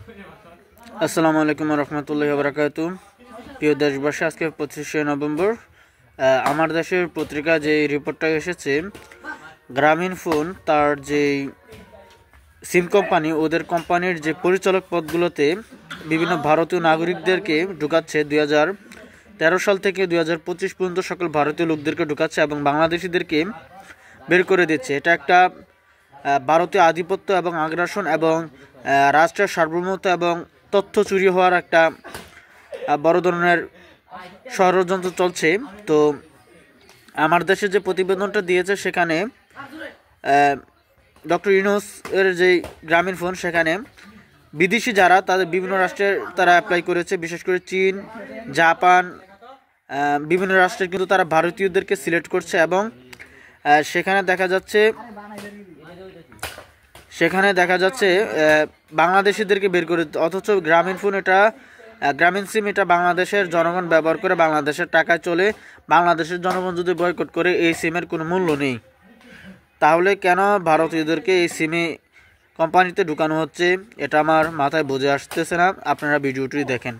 আসসালামু আলাইকুম রহমতুল্লাহি ওয়া বারাকাতুহু। প্রিয় দেশবাসী, আজকে 25শে নভেম্বর আমার দেশের পত্রিকা যে রিপোর্টটা এসেছে, গ্রামীণ ফোন তার যে সিম কোম্পানি, ওদের কোম্পানির যে পরিচালক পদগুলোতে বিভিন্ন ভারতীয় নাগরিকদেরকে ঢুকাচ্ছে। 2013 সাল থেকে 2025 পর্যন্ত সকল ভারতীয় লোকদেরকে ঢুকাচ্ছে এবং বাংলাদেশিদেরকে বের করে দিচ্ছে। এটা একটা ভারতীয় আধিপত্য এবং আগ্রাসন এবং রাষ্ট্রের সার্বভৌমত্ব এবং তথ্য চুরি হওয়ার একটা বড় ধরনের ষড়যন্ত্র চলছে। তো আমার দেশে যে প্রতিবেদনটা দিয়েছে, সেখানে ডক্টর ইউনূস এর যে গ্রামীণ ফোন, সেখানে বিদেশি যারা তাদের বিভিন্ন রাষ্ট্রের তারা অ্যাপ্লাই করেছে, বিশেষ করে চীন, জাপান, বিভিন্ন রাষ্ট্রের কিন্তু তারা ভারতীয়দেরকে সিলেক্ট করছে এবং সেখানে দেখা যাচ্ছে বাংলাদেশিদেরকে বের করে, অথচ গ্রামীণ ফোন এটা গ্রামীণ সিম এটা বাংলাদেশের জনগণ ব্যবহার করে, বাংলাদেশের টাকায় চলে। বাংলাদেশের জনগণ যদি বয়কট করে, এই সিমের কোনো মূল্য নেই। তাহলে কেন ভারতীয়দেরকে এই সিমে কোম্পানিতে ঢুকানো হচ্ছে, এটা আমার মাথায় বুঝে আসতেছে না। আপনারা ভিডিওটি দেখেন।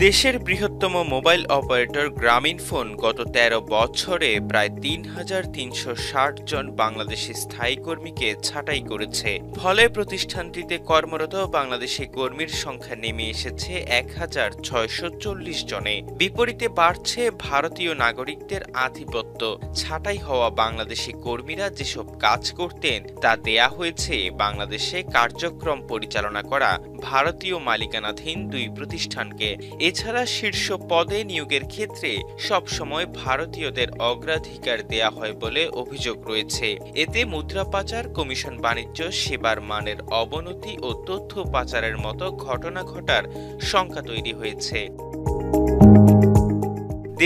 দেশের বৃহত্তম মোবাইল অপারেটর গ্রামীণফোন গত ১৩ বছরে প্রায় ৩,৩৬০ জন বাংলাদেশি স্থায়ী কর্মীকে ছাঁটাই করেছে। ফলে প্রতিষ্ঠানটিতে কর্মরত বাংলাদেশি কর্মীর সংখ্যা নেমে এসেছে ১,৬৪০ জনে। বিপরীতে বাড়ছে ভারতীয় নাগরিকদের আধিপত্য। ছাঁটাই হওয়া বাংলাদেশি কর্মীরা যেসব কাজ করতেন তা দেয়া হয়েছে বাংলাদেশে কার্যক্রম পরিচালনা করা ভারতীয় মালিকানাধীন ২ প্রতিষ্ঠানকে। এছাড়া শীর্ষ পদে নিয়োগের ক্ষেত্রে সবসময় ভারতীয়দের অগ্রাধিকার দেয়া হয় বলে অভিযোগ রয়েছে। এতে মুদ্রা পাচার, কমিশন বাণিজ্য, সেবার মানের অবনতি ও তথ্য পাচারের মতো ঘটনা ঘটার শঙ্কা তৈরি হয়েছে।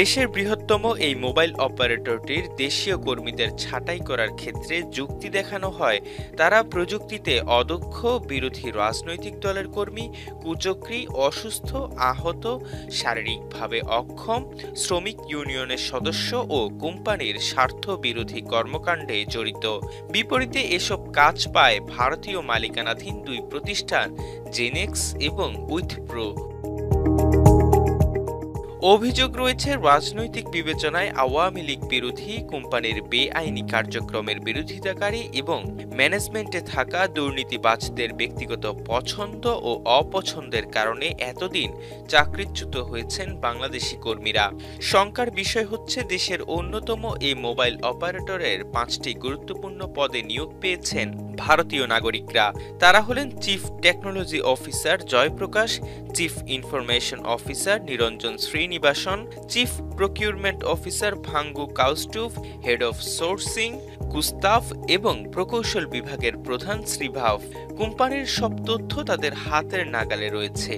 দেশের বৃহত্তম এই মোবাইল অপারেটরটির দেশীয় কর্মীদের ছাঁটাই করার ক্ষেত্রে যুক্তি দেখানো হয় তারা প্রযুক্তিতে অদক্ষ, বিরোধী রাজনৈতিক দলের কর্মী, কুচক্রী, অসুস্থ, আহত, শারীরিকভাবে অক্ষম, শ্রমিক ইউনিয়নের সদস্য ও কোম্পানির স্বার্থ বিরোধী কর্মকাণ্ডে জড়িত। বিপরীতে এসব কাজ পায় ভারতীয় মালিকানাধীন ২ প্রতিষ্ঠান জেনেক্স এবং উইথপ্রো। অভিযোগ রয়েছে রাজনৈতিক বিবেচনায় আওয়ামী লীগ বিরোধী, কোম্পানির বেআইনি কার্যক্রমের বিরোধিতাকারী এবং ম্যানেজমেন্টে থাকা দুর্নীতিবাজদের ব্যক্তিগত পছন্দ ও অপছন্দের কারণে এতদিন চাকরিচ্যুত হয়েছেন বাংলাদেশি কর্মীরা। শঙ্কার বিষয় হচ্ছে, দেশের অন্যতম এই মোবাইল অপারেটরের ৫টি গুরুত্বপূর্ণ পদে নিয়োগ পেয়েছেন ভারতীয় নাগরিকরা। তারা হলেন chief technology officer Jayaprakash, chief information officer Niranjan Srinivasan, chief procurement officer Bhangu Kaustubh, head of sourcing Gustav এবং প্রকৌশল বিভাগের প্রধান শ্রীভাভ। কোম্পানির সব তথ্য তাদের হাতের নাগালে রয়েছে।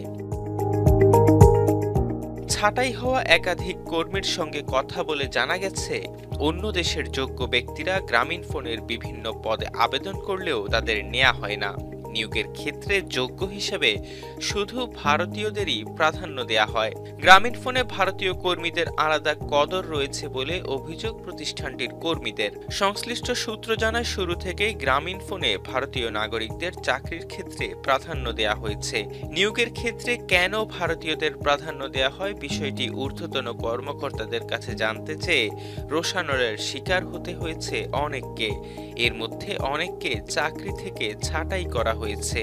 ছাঁটাই হওয়া একাধিক কর্মীর সঙ্গে কথা বলে জানা গেছে, অন্য দেশের যোগ্য ব্যক্তিরা গ্রামীণফোনের বিভিন্ন পদে আবেদন করলেও তাদের নেওয়া হয় না। নিয়োগের ক্ষেত্রে যোগ্য হিসেবে শুধু ভারতীয়দেরই প্রাধান্য দেয়া হয়। গ্রামীণফোনে ভারতীয় কর্মীদের আলাদা কদর রয়েছে বলে অভিযোগ প্রতিষ্ঠানটির কর্মীদের। সংশ্লিষ্ট সূত্র জানায়, শুরু থেকেই গ্রামীণফোনে ভারতীয় নাগরিকদের চাকরির ক্ষেত্রে প্রাধান্য দেয়া হয়েছে। নিয়োগের ক্ষেত্রে কেন ভারতীয়দের প্রাধান্য দেয়া হয়, বিষয়টি ঊর্ধ্বতন কর্মকর্তাদের কাছে জানতে চেয়ে রোষানলের শিকার হতে হয়েছে অনেককে। এর মধ্যে অনেককে চাকরি থেকে ছাঁটাই করা হয়েছে।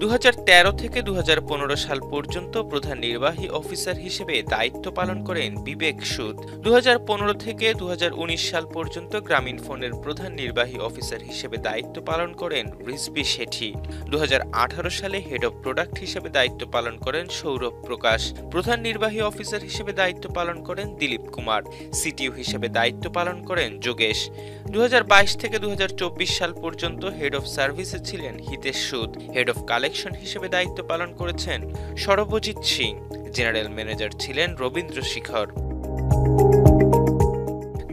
২০১৩ থেকে ২০১৫ সাল পর্যন্ত প্রধান নির্বাহী অফিসার হিসেবে দায়িত্ব পালন করেন বিবেক সুদ। ২০১৫ থেকে ২০১৯ সাল পর্যন্ত গ্রামীণফোনের প্রধান নির্বাহী অফিসার হিসেবে দায়িত্ব পালন করেন রিজভী শেঠি। ২০১৮ সালে হেড অব প্রোডাক্ট হিসেবে দায়িত্ব পালন করেন সৌরভ প্রকাশ। প্রধান নির্বাহী অফিসার হিসেবে দায়িত্ব পালন করেন দিলীপ কুমার। সিটিও হিসেবে দায়িত্ব পালন করেন যোগেশ। ২০২২ থেকে ২০২৪ সাল পর্যন্ত হেড অব সার্ভিসে ছিলেন হিতেশ সুদ। হেড অব কালেকশন হিসেবে দায়িত্ব পালন করেছেন সরবজিৎ সিং। জেনারেল ম্যানেজার ছিলেন রবীন্দ্র শিখর।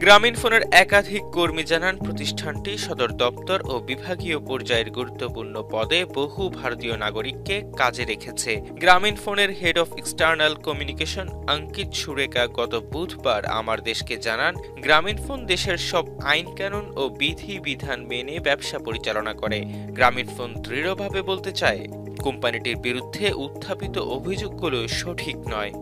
গ্রামীণফোনের একাধিক কর্মী জানান, প্রতিষ্ঠানটি সদর দপ্তর ও বিভাগীয় পর্যায়ের গুরুত্বপূর্ণ পদে বহু ভারতীয় নাগরিককে কাজে রেখেছে। গ্রামীণফোনের হেড অফ এক্সটার্নাল কমিউনিকেশন অঙ্কিত সুরেকা গত বুধবার আমার দেশকে জানান, গ্রামীণফোন দেশের সব আইনকানুন ও বিধিবিধান মেনে ব্যবসা পরিচালনা করে। গ্রামীণফোন দৃঢ়ভাবে বলতে চায়, কোম্পানিটির বিরুদ্ধে উত্থাপিত অভিযোগগুলো সঠিক নয়।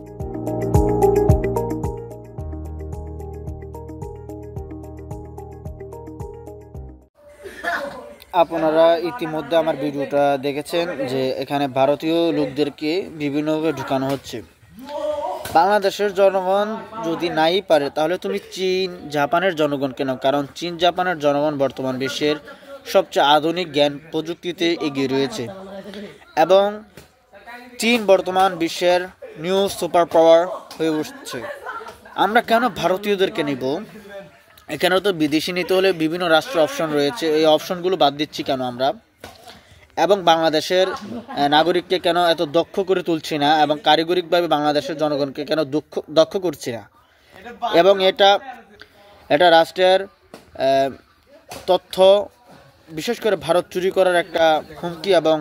আপনারা ইতিমধ্যে আমার ভিডিওটা দেখেছেন যে এখানে ভারতীয় লোকদেরকে বিভিন্নভাবে ঢুকানো হচ্ছে। বাংলাদেশের জনগণ যদি নাই পারে তাহলে তুমি চীন জাপানের জনগণ কেন? কারণ চীন জাপানের জনগণ বর্তমান বিশ্বের সবচেয়ে আধুনিক জ্ঞান প্রযুক্তিতে এগিয়ে রয়েছে এবং চীন বর্তমান বিশ্বের নিউ সুপার পাওয়ার হয়ে উঠছে। আমরা কেন ভারতীয়দেরকে নিব? এখানে তো বিদেশি নিতে হলে বিভিন্ন রাষ্ট্র অপশন রয়েছে, এই অপশনগুলো বাদ দিচ্ছি কেন আমরা? এবং বাংলাদেশের নাগরিককে কেন এত দক্ষ করে তুলছি না এবং কারিগরিকভাবে বাংলাদেশের জনগণকে কেন দক্ষ করছি না? এবং এটা রাষ্ট্রের তথ্য, বিশেষ করে ভারত চুরি করার একটা হুমকি এবং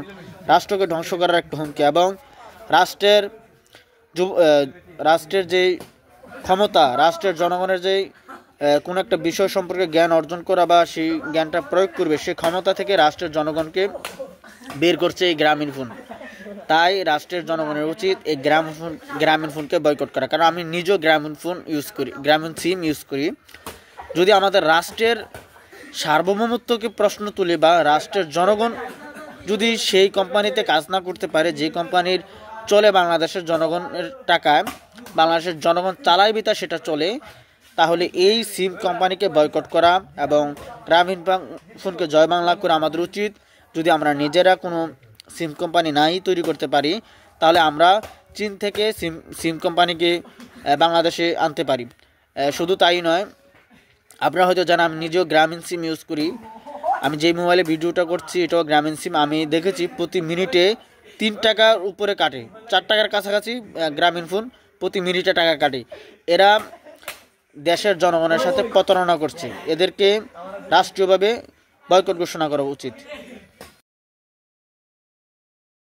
রাষ্ট্রকে ধ্বংস করার একটা হুমকি এবং রাষ্ট্রের যেই ক্ষমতা, রাষ্ট্রের জনগণের যেই কোনো একটা বিষয় সম্পর্কে জ্ঞান অর্জন করা বা সেই জ্ঞানটা প্রয়োগ করবে, সেই ক্ষমতা থেকে রাষ্ট্রের জনগণকে বের করছে এই গ্রামীণফোন। তাই রাষ্ট্রের জনগণের উচিত এই গ্রামীণফোনকে বয়কট করা। কারণ আমি নিজেও গ্রামীণফোন ইউজ করি, গ্রামীণ সিম ইউজ করি। যদি আমাদের রাষ্ট্রের সার্বভৌমত্বকে প্রশ্ন তুলে বা রাষ্ট্রের জনগণ যদি সেই কোম্পানিতে কাজ না করতে পারে, যে কোম্পানির চলে বাংলাদেশের জনগণের টাকায়, বাংলাদেশের জনগণ চালায় বিতা সেটা চলে, তাহলে এই সিম কোম্পানিকে বয়কট করা এবং গ্রামীণফোনকে জয় বাংলা করে আমাদের উচিত। যদি আমরা নিজেরা কোনো সিম কোম্পানি নাই তৈরি করতে পারি, তাহলে আমরা চীন থেকে সিম কোম্পানিকে বাংলাদেশে আনতে পারি। শুধু তাই নয়, আপনারা হয়তো জানেন আমি নিজেও গ্রামীণ সিম ইউজ করি। আমি যেই মোবাইলে ভিডিওটা করছি এটাও গ্রামীণ সিম। আমি দেখেছি প্রতি মিনিটে 3 টাকার উপরে কাটে, 4 টাকার কাছাকাছি গ্রামীণফোন প্রতি মিনিটে টাকা কাটে। এরা দেশের জনগণের সাথে প্রতারণা করছে, এদেরকে রাষ্ট্রীয়ভাবে বয়কট ঘোষণা করা উচিত।